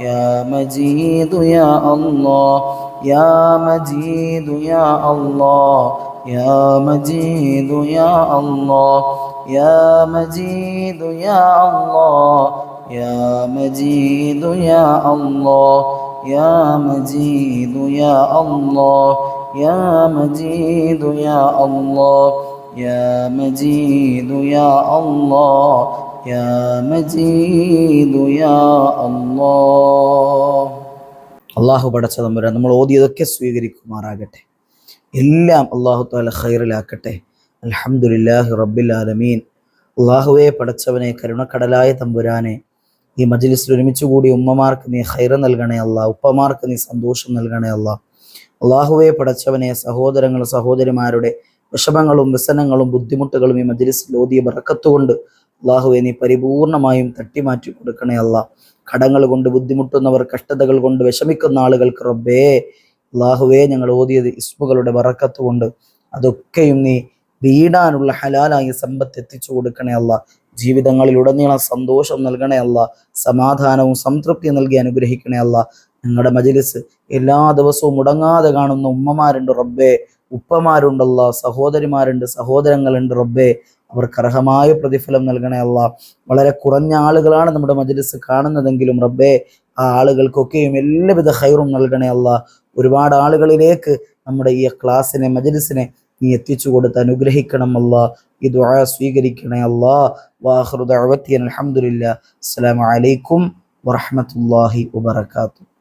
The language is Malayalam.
يا مجيد يا الله يا مجيد يا الله يا مجيد يا الله يا مجيد يا الله يا مجيد يا الله يا مجيد يا الله يا مجيد يا الله يا مجيد يا الله يا مجيد يا الله. അള്ളാഹു പടച്ച തമ്പുരാൻ നമ്മൾ ഓതിയതൊക്കെ സ്വീകരിക്കുമാറാകട്ടെ. എല്ലാം അള്ളാഹു തആല ഖൈറിലാക്കട്ടെ. അൽഹംദുലില്ലാഹി റബ്ബിൽ ആലമീൻ. അള്ളാഹുവേ പടച്ചവനെ, കരുണക്കടലായ തമ്പുരാനെ, ഈ മജ്ലിസിൽ ഒരുമിച്ച് കൂടി ഉമ്മമാർക്ക് നീ ഖൈറ് നൽകണേ അല്ലാ, ഉപ്പമാർക്ക് നീ സന്തോഷം നൽകണേ അല്ലാ. അള്ളാഹുവേ പടച്ചവനെ, സഹോദരങ്ങൾ സഹോദരിമാരുടെ വിഷമങ്ങളും വ്യസനങ്ങളും ബുദ്ധിമുട്ടുകളും ഈ മജ്ലിസിൽ ഓതിയ ബറക്കത്ത് കൊണ്ട് അള്ളാഹുവെ നീ പരിപൂർണമായും തട്ടിമാറ്റി കൊടുക്കണേ അല്ലാ. കടങ്ങൾ കൊണ്ട് ബുദ്ധിമുട്ടുന്നവർ, കഷ്ടതകൾ കൊണ്ട് വിഷമിക്കുന്ന ആളുകൾക്ക് റബ്ബേ അള്ളാഹുവേ ഞങ്ങൾ ഓതിയത് ഇസ്മുകളുടെ ബറക്കത്ത് കൊണ്ട് അതൊക്കെയും നീ വീടാനുള്ള ഹലാലായ സമ്പത്ത് എത്തിച്ചു കൊടുക്കണേ അല്ലാ. ജീവിതങ്ങളിലുടനീളം സന്തോഷം നൽകണേ അല്ലാ, സമാധാനവും സംതൃപ്തിയും നൽകി അനുഗ്രഹിക്കണേ അല്ലാ. ഞങ്ങളുടെ മജ്ലിസ് എല്ലാ ദിവസവും മുടങ്ങാതെ കാണുന്ന ഉമ്മമാരുണ്ട് റബ്ബേ, ഉപ്പമാരുണ്ടല്ലാ, സഹോദരിമാരുണ്ട്, സഹോദരങ്ങളുണ്ട് റബ്ബേ, അവർക്ക് അർഹമായ പ്രതിഫലം നൽകണേ അല്ലാ. വളരെ കുറഞ്ഞ ആളുകളാണ് നമ്മുടെ മജ്ലിസ് കാണുന്നതെങ്കിലും റബ്ബേ, ആ ആളുകൾക്കൊക്കെയും എല്ലാവിധ ഖൈറും നൽകണേ അല്ലാ. ഒരുപാട് ആളുകളിലേക്ക് നമ്മുടെ ഈ ക്ലാസ്സിനെ, മജ്ലിസിനെ നീ എത്തിച്ചു കൊടുത്ത് അനുഗ്രഹിക്കണം അല്ലാ. ഈ ദുആ സ്വീകരിക്കണേ അല്ലാ. വാഖിറു ദഅവതി അൽഹംദുലില്ലാഹ്. അസ്സലാമു അലൈക്കും വറഹ്മത്തുള്ളാഹി വബറകാതുഹു.